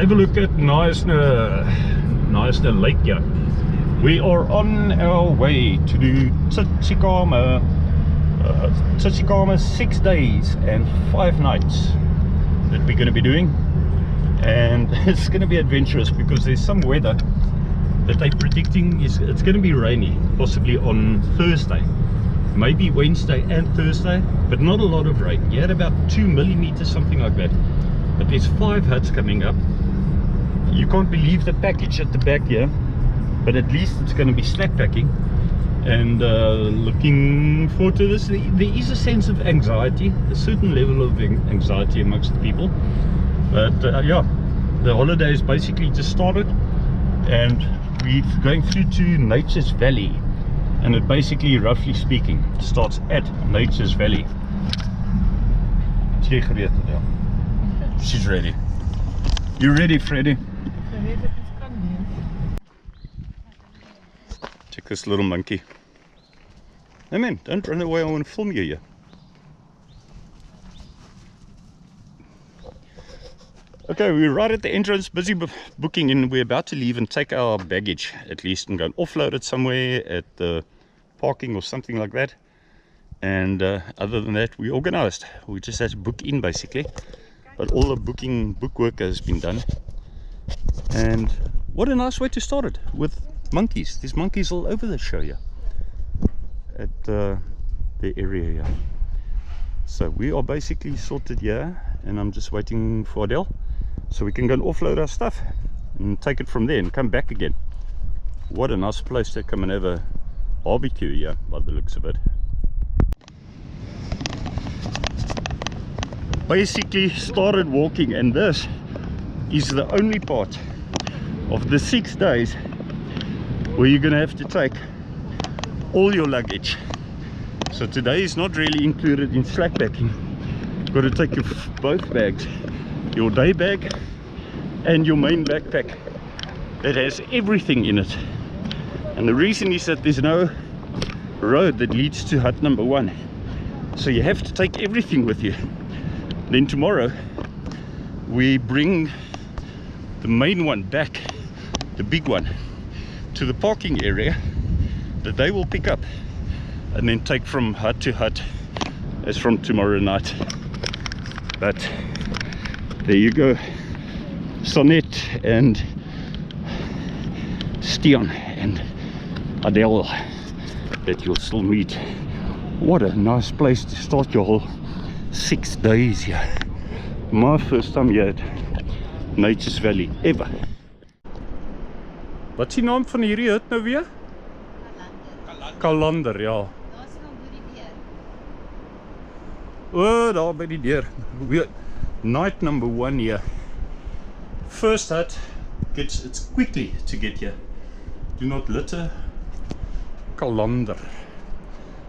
Have a look at Neisner Lake here. We are on our way to do Tsitsikama. Tsitsikama 6 days and 5 nights that we're going to be doing, and it's going to be adventurous because there's some weather that they're predicting it's going to be rainy, possibly on Thursday, maybe Wednesday and Thursday, but not a lot of rain. You had about 2 millimeters, something like that. But there's 5 huts coming up. You can't believe the package at the back here, but at least it's going to be slack packing. And looking forward to this. There is a sense of anxiety, a certain level of anxiety amongst the people, but yeah, the holiday is basically just started, and we're going through to Nature's Valley, and it basically, roughly speaking, starts at Nature's Valley. She's ready. You ready, Freddy? Check this little monkey. Hey man, don't run away, I want to film you here. Okay, we're right at the entrance, busy booking in. We're about to leave and take our baggage at least and go and offload it somewhere at the parking or something like that. And other than that, we organized. We just had to book in basically, but all the book work has been done. And what a nice way to start it, with monkeys. There's monkeys all over the show here at the area here. So we are basically sorted here, and I'm just waiting for Adele so we can go and offload our stuff and take it from there and come back again. What a nice place to come and have a barbecue here by the looks of it. Basically started walking, and this is the only part of the 6 days where you're gonna have to take all your luggage. So today is not really included in slack packing. You've got to take your both bags, your day bag and your main backpack that has everything in it. And the reason is that there's no road that leads to hut number 1, so you have to take everything with you. Then tomorrow we bring the main one back, the big one, to the parking area that they will pick up and then take from hut to hut as from tomorrow night. But there you go, Sonnet and Stian and Adele that you'll still meet. What a nice place to start your whole 6 days here. My first time here at Nature's Valley ever. Wat is die naam van hierdie hut nou weer? Kalander, ja. Daar is nog by die deur. Oh, daar by die deur. Night number 1 here. First hut, it's quickly to get here. Do not litter. Kalander.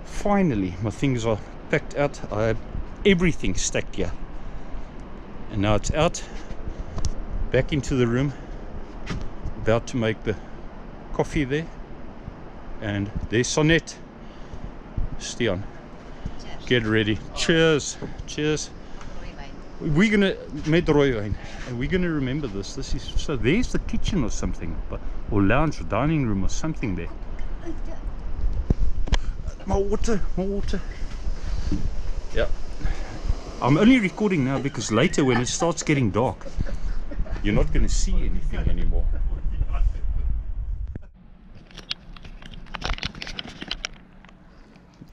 Finally, my things are packed out. I have everything stacked here. And now it's out, back into the room, about to make the coffee there. And there's Sonnet. Stian, get ready. Cheers. Cheers. We're gonna make rooiwyn, and we're gonna remember this. This is so. There's the kitchen or something, or lounge or dining room or something there. More water, more water. Yeah. I'm only recording now because later when it starts getting dark, you're not going to see anything anymore.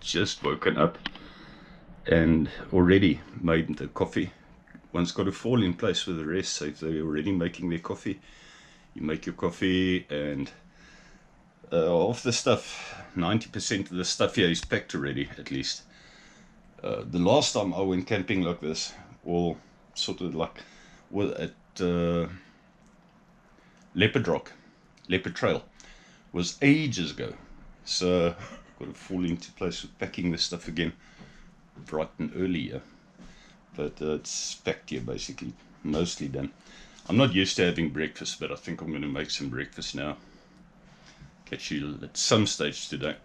Just woken up and already made the coffee. One's got to fall in place with the rest, so if they're already making their coffee, you make your coffee, and of the stuff, 90% of the stuff here is packed already, at least. The last time I went camping like this, or sort of like at Leopard Trail, was ages ago. So I've got to fall into place with packing this stuff again bright and early here. But it's packed here basically, mostly done. I'm not used to having breakfast, but I think I'm going to make some breakfast now. Catch you at some stage today.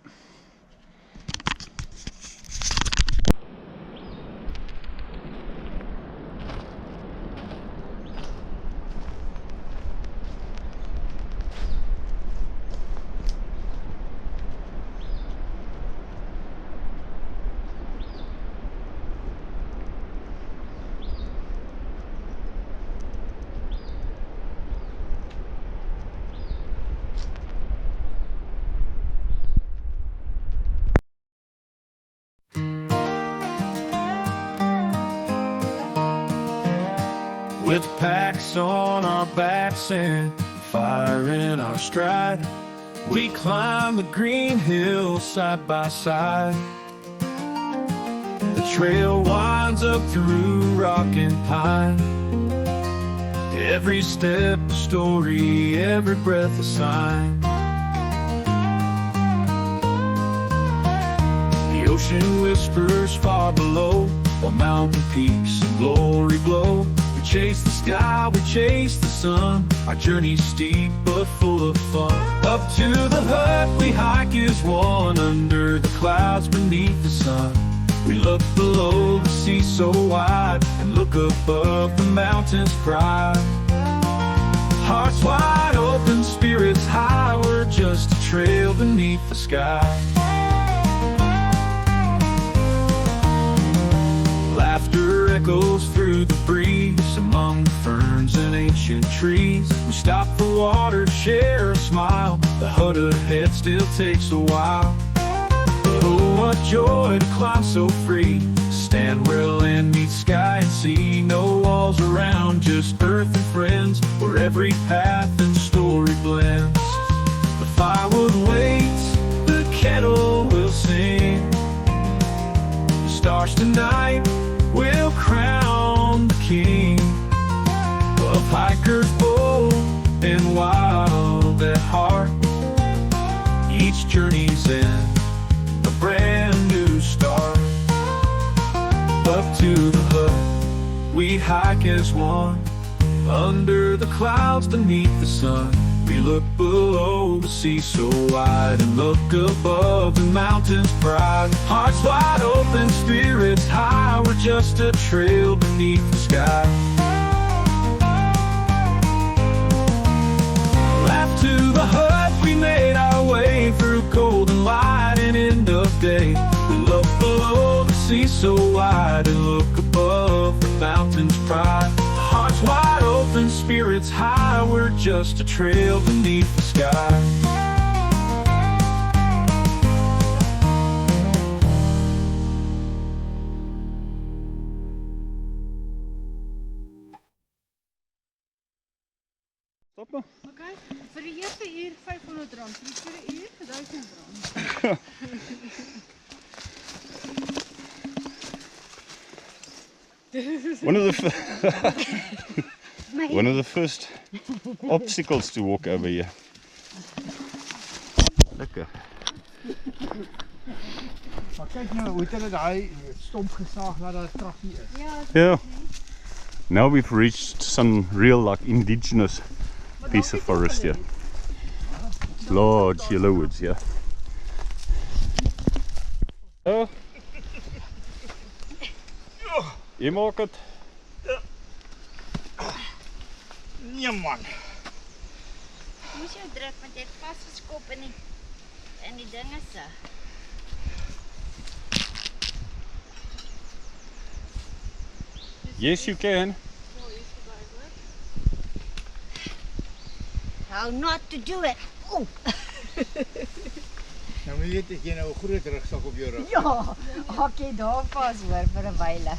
with packs on our backs and fire in our stride. We climb the green hills side by side. The trail winds up through rock and pine. Every step a story, every breath a sign. The ocean whispers far below, while mountain peaks and glory glow. We chase the sky, we chase the sun. Our journey's steep but full of fun. Up to the hut we hike as one, under the clouds beneath the sun. We look below the sea so wide, and look above the mountain's pride. Hearts wide open, spirits high, we're just a trail beneath the sky. Laughter echoes through the breeze, among the ferns and ancient trees. We stop for water, share a smile. The hut ahead still takes a while. Oh, what joy to climb so free, stand where land meets sky and sea. No walls around, just earth and friends, where every path and story blends. The firewood waits, the kettle will sing. The stars tonight will crown the king of hikers bold and wild at heart. Each journey's end, a brand new start. Up to the hut we hike as one, under the clouds beneath the sun. We look below the sea so wide, and look above the mountain's pride. Hearts wide open, spirits high, we're just a trail beneath the sky. Laugh to the hut, we made our way through golden light and end of day. We look below the sea so wide, and look above the mountain's pride. Hearts wide open, spirits high, we're just a trail beneath the sky. Stop maar. Okay, vir die eerste uur R500, vir die tweede uur R1000. One of the first obstacles to walk over here. Lekker. Maar kyk nou hoe hulle daai stomp gesaag laat dat kraggie is. Yeah. Now we've reached some real like indigenous piece of forest here. Large yellow woods, yeah. Oh. Jy maak het. Nee man. Moes jou druk want jy het vasgeskop in die dinge se. Yes, you can. How not to do it. Oh. Nou moet jy weet jy nou 'n groot rugsak op jou rug. Ja, hak jy daar vas hoor vir 'n wyle.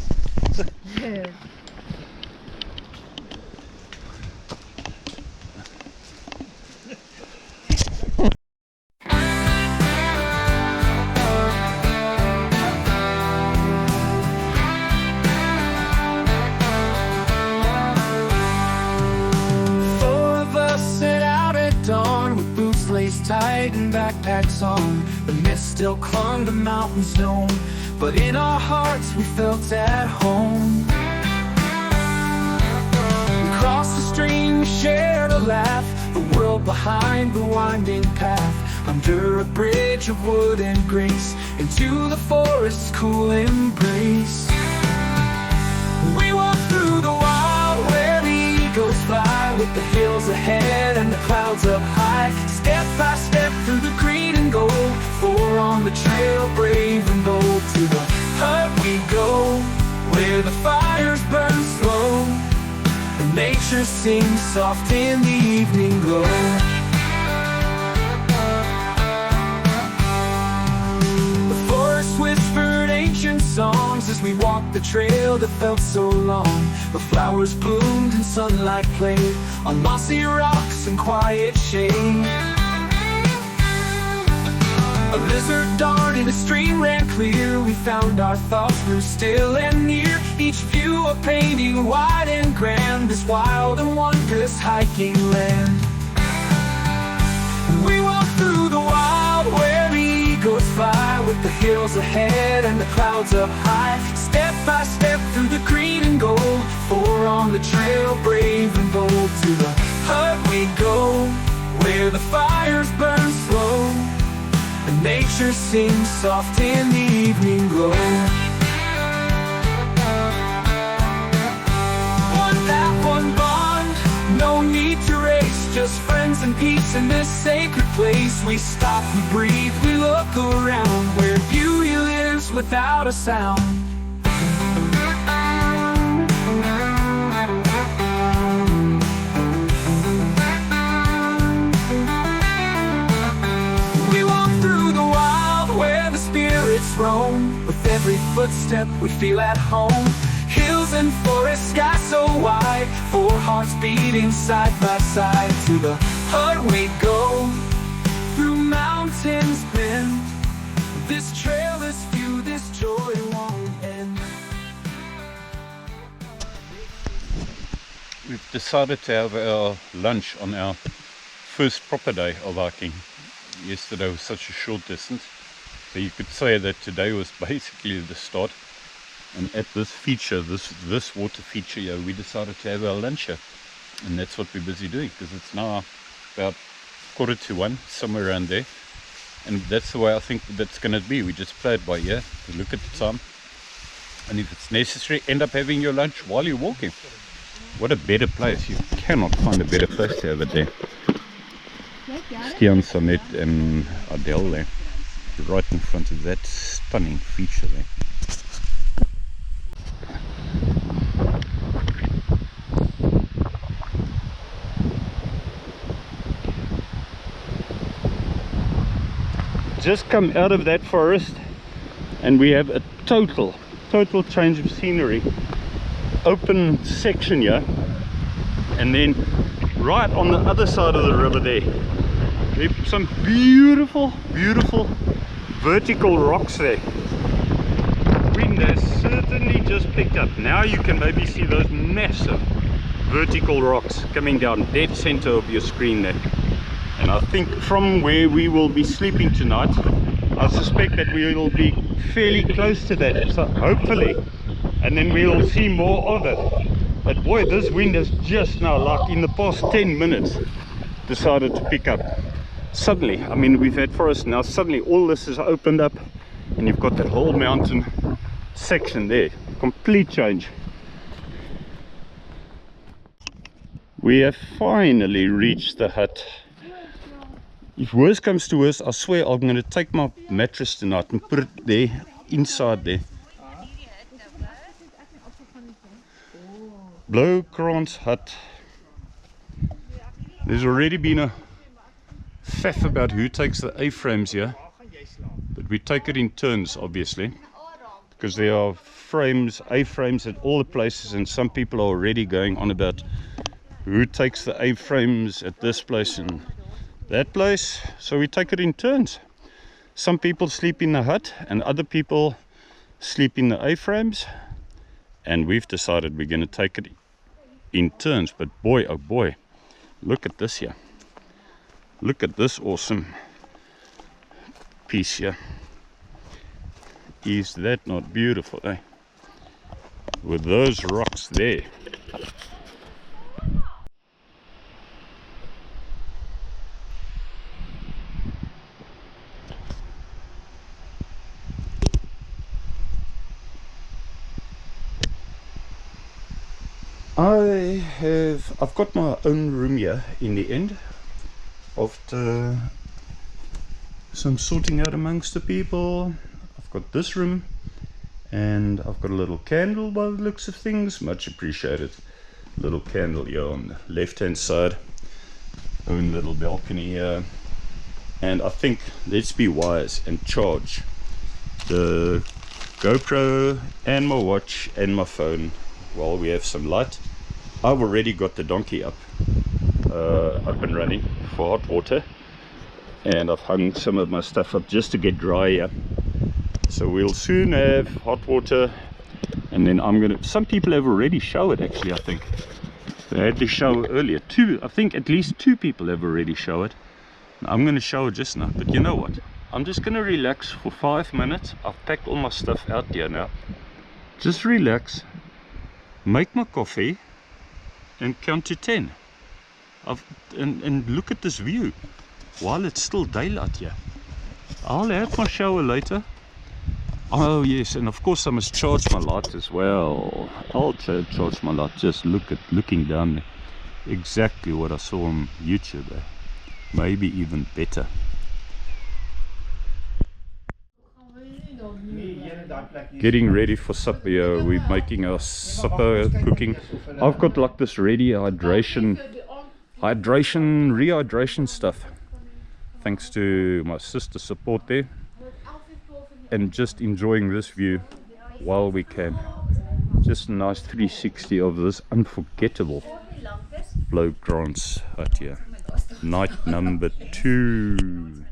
Tight and backpacks on, the mist still clung to mountain snow, but in our hearts we felt at home. We crossed the stream, we shared a laugh, the world behind the winding path, under a bridge of wood and grace, into the forest's cool embrace. We walked through the wild where the eagles fly, with the hills ahead and the clouds up high. Step by step through the green and gold, for on the trail brave and bold. To the hut we go, where the fires burn slow, and nature sings soft in the evening glow. The forest whispered ancient songs, the as we walked the trail that felt so long. The flowers bloomed and sunlight played on mossy rocks and quiet shade. A lizard darted, a stream ran clear. We found our thoughts grew still and near. Each view a painting wide and grand, this wild and wondrous hiking land. We walked through the wild where the eagles fly, with the hills ahead and the clouds up high. Step by step through the green and gold, four on the trail, brave and bold. To the hut we go, where the fires burn slow, and nature sings soft in the evening glow. One bond, no need to race, just friends and peace in this sacred place. We stop, we breathe, we look around, where beauty lives without a sound. We walk through the wild where the spirits roam. With every footstep we feel at home. Hills and forests, sky so wide, four hearts beating side by side. To the hut we go, through mountains bend. This trail, this view, this joy won't end. We've decided to have our lunch on our first proper day of hiking. Yesterday was such a short distance, so you could say that today was basically the start. And at this feature, this water feature here, we decided to have our lunch here. And that's what we're busy doing, because it's now about 1:45, somewhere around there. And that's the way I think that's going to be. We just play it by ear, we look at the time, and if it's necessary, end up having your lunch while you're walking. What a better place. You cannot find a better place to have it there. Stian, Sanet and Adele there, right in front of that stunning feature there. Just come out of that forest and we have a total change of scenery. Open section here, and then right on the other side of the river there some beautiful vertical rocks there. Wind has certainly just picked up. Now you can maybe see those massive vertical rocks coming down dead center of your screen there. And I think from where we will be sleeping tonight, I suspect that we will be fairly close to that, so hopefully, and then we'll see more of it. But boy, this wind has just now, like in the past 10 minutes, decided to pick up. Suddenly, I mean, we've had forest, now suddenly all this is opened up and you've got that whole mountain section there. Complete change. We have finally reached the hut. If worse comes to worse, I swear I'm going to take my mattress tonight and put it there, inside there. Blowkrans hut. There's already been a faff about who takes the A-frames here, but we take it in turns, obviously, because there are frames, A-frames at all the places, and some people are already going on about who takes the A-frames at this place and that place. So we take it in turns. Some people sleep in the hut and other people sleep in the A-frames, and we've decided we're going to take it in turns. But boy, oh boy, look at this here. Look at this awesome piece here. Is that not beautiful, eh? With those rocks there. I've got my own room here in the end, after some sorting out amongst the people. I've got this room and I've got a little candle by the looks of things, much appreciated. Little candle here on the left hand side, own little balcony here, and I think let's be wise and charge the GoPro and my watch and my phone while we have some light. I've already got the donkey up and running for hot water, and I've hung some of my stuff up just to get dry here. So we'll soon have hot water, and then I'm gonna, some people have already showered actually. I think they had to shower earlier. I think at least 2 people have already showered. I'm gonna shower just now, but you know what, I'm just gonna relax for 5 minutes. I've packed all my stuff out here now. Just relax, make my coffee and count to 10. And look at this view while it's still daylight here. I'll have my shower later. Oh yes, and of course I must charge my light as well. I'll charge my light. Just looking down there. Exactly what I saw on YouTube there. Maybe even better. Getting ready for supper here. We're making our supper, cooking. I've got like this ready rehydration stuff, thanks to my sister's support there, and just enjoying this view while we can. Just a nice 360 of this unforgettable blow grants out here. Night number 2.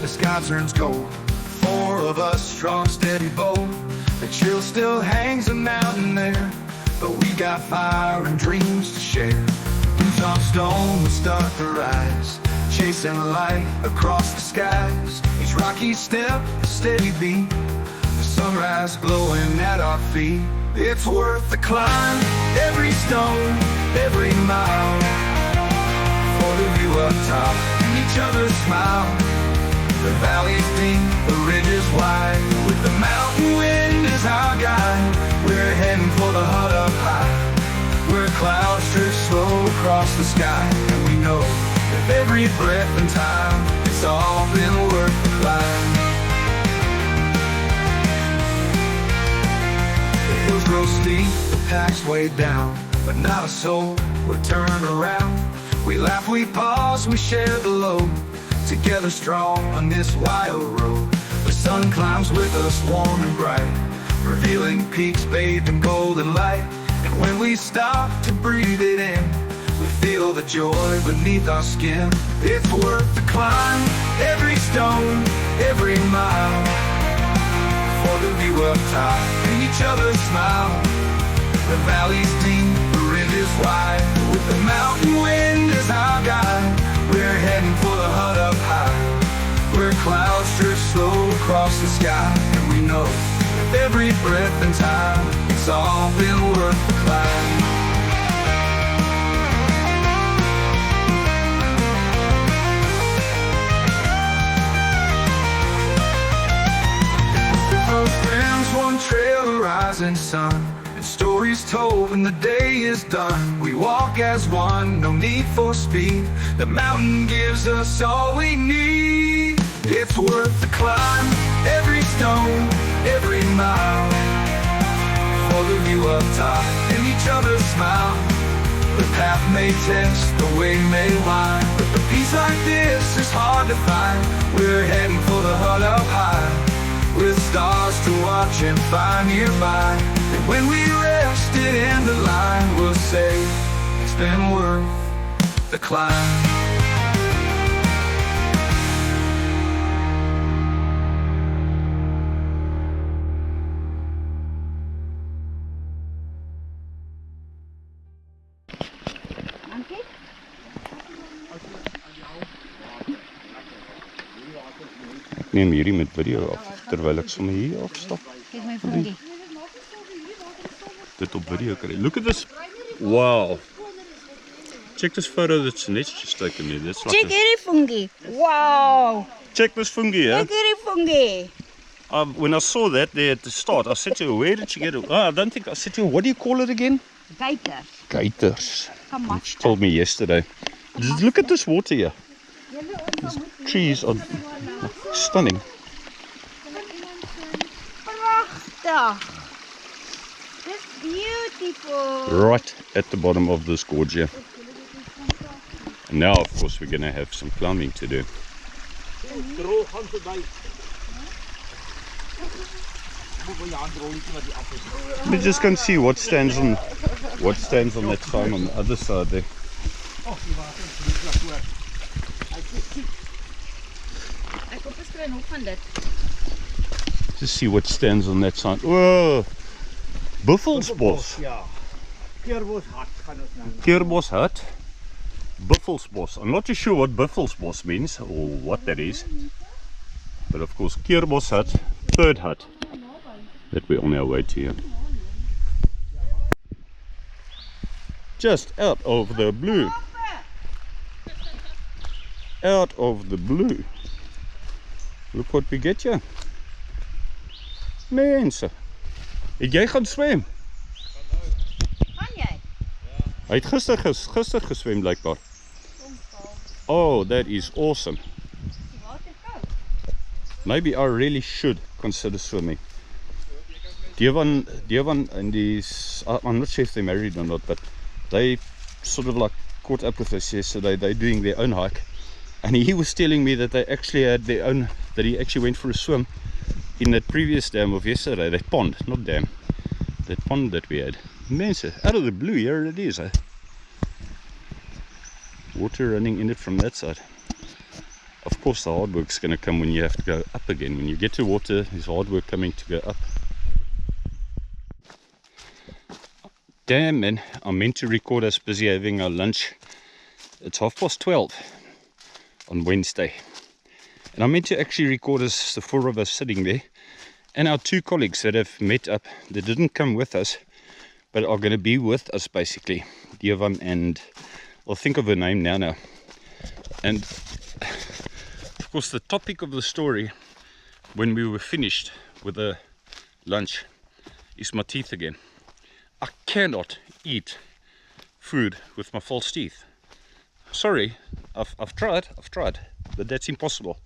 The sky turns cold. 4 of us, strong, steady, bold. The chill still hangs a mountain there, but we got fire and dreams to share. Boots on stone, we start to rise, chasing light across the skies. Each rocky step, a steady beat, the sunrise glowing at our feet. It's worth the climb, every stone, every mile, for the view up top and each other's smile. The valley's deep, the ridge is wide, with the mountain wind as our guide. We're heading for the hut up high, where clouds drift slow across the sky. And we know with every breath and time, it's all been worth the climb. The hills grow steep, the pack's way down, but not a soul would turn around. We laugh, we pause, we share the load, together strong on this wild road. The sun climbs with us warm and bright, revealing peaks bathed in golden light. And when we stop to breathe it in, we feel the joy beneath our skin. It's worth the climb, every stone, every mile, for the view up top and each other's smile. The valley's deep, the ridge is wide, with the mountain wind as our guide. We're heading for the hut up high, where clouds drift slow across the sky. And we know with every breath and time, it's all been worth the climb. Close friends, one trail, the rising sun, and stories told when the day is done. We walk as one, no need for speed. The mountain gives us all we need. It's worth the climb, every stone, every mile, for the view up top and each other's smile. The path may test, the way may wind, but the peace like this is hard to find. We're heading for the hut up high, with stars to watch and find nearby. And when we rest it in the line, we'll say it's been worth the climb. Ek neem hierdie met video af, terwyl ek sommer hier afstap. Kijk my vonkie. Dit op video kry. Look at this. Wow. Check this photo that's Net's just taken me. That's like Check hierdie vonkie. Wow. Check this fungi, yeah? Kijk hierdie vonkie. When I saw that there at the start, I said to her, where did she get it? I don't think, I said to her, what do you call it again? Gators. Gators. Come on. She told me yesterday. Just look at this water here. These trees are stunning. Prachtig. That's beautiful. Right at the bottom of this gorge here. And now, of course, we're going to have some climbing to do. Droog gaan verby. Moet wel je hand rolletje wat die af is. We're just going to see what stands on that sign on the other side there. Oh, die water is niet klaar voor. Ek hoop ek kry nog van dit. Just see what stands on that sign. Whoa! Buffelsbos. Ja. Keerbos hart gaan ons nou. Keerbos hut. Buffelsbos. I'm not too sure what Buffelsbos means or what that is. But of course, Keerbos hut, third hut that we're on our way to here. Just out of the blue. Out of the blue. Look what we get here. Mense. Het jy gaan swem? Gaan jy? Hy het gister geswem blykbaar. Oh, that is awesome. Die water koud. Maybe I really should consider swimming. Devan and these, I'm not sure if they're married or not, but they sort of like caught up with us yesterday. They're doing their own hike. And he was telling me that they actually had their own, that he actually went for a swim in that previous dam of yesterday. That pond, not dam. That pond that we had. Mense, out of the blue, here it is. Water running in it from that side. Of course the hard work's going to come when you have to go up again. When you get to water, there's hard work coming to go up. Damn man, I'm meant to record us busy having our lunch. It's 12:30 on Wednesday. And I meant to actually record us, the four of us sitting there, and our two colleagues that have met up. They didn't come with us, but are going to be with us basically. Devan and, I'll think of her name now. And of course the topic of the story when we were finished with the lunch is my teeth again. I cannot eat food with my false teeth. Sorry, I've tried, but that's impossible.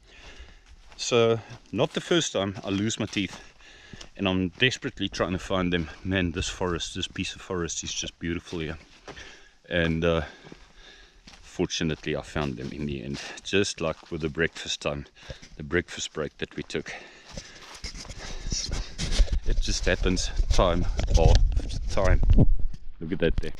So, not the first time I lose my teeth, and I'm desperately trying to find them. Man, this piece of forest is just beautiful here. And fortunately I found them in the end, just like with the breakfast time, the breakfast break that we took. It just happens time after time. Look at that there.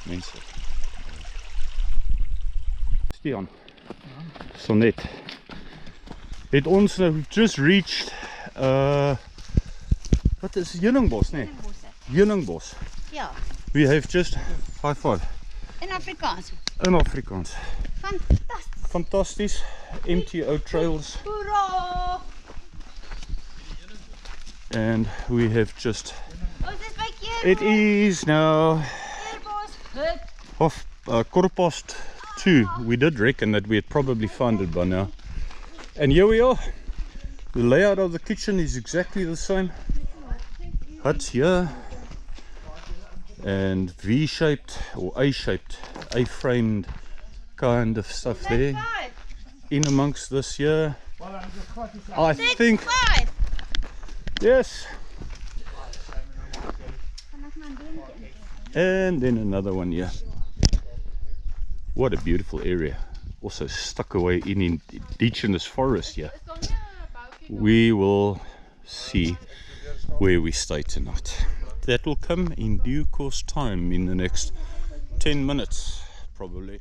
Mense. Stian. So net. Het ons nou just reached wat is Heuningbos, nee? Heuningbos. Ja, We have just high five. in Afrikaans. In Afrikaans. Fantastisch. Fantasties. MTO trails. Hoera! And we have just, Ons is by it Keerbos. is now Keerbos hut. half quarter past 2. We did reckon that we had probably found it by now. And here we are. The layout of the kitchen is exactly the same. Huts here. And V-shaped or A-shaped, A-framed kind of stuff there. Five. In amongst this here. I think, Five. yes. Vanaf mijn beentje. And then another one here. What a beautiful area. Also stuck away in ditch in this forest here. We will see where we stay tonight. That will come in due course time in the next 10 minutes probably.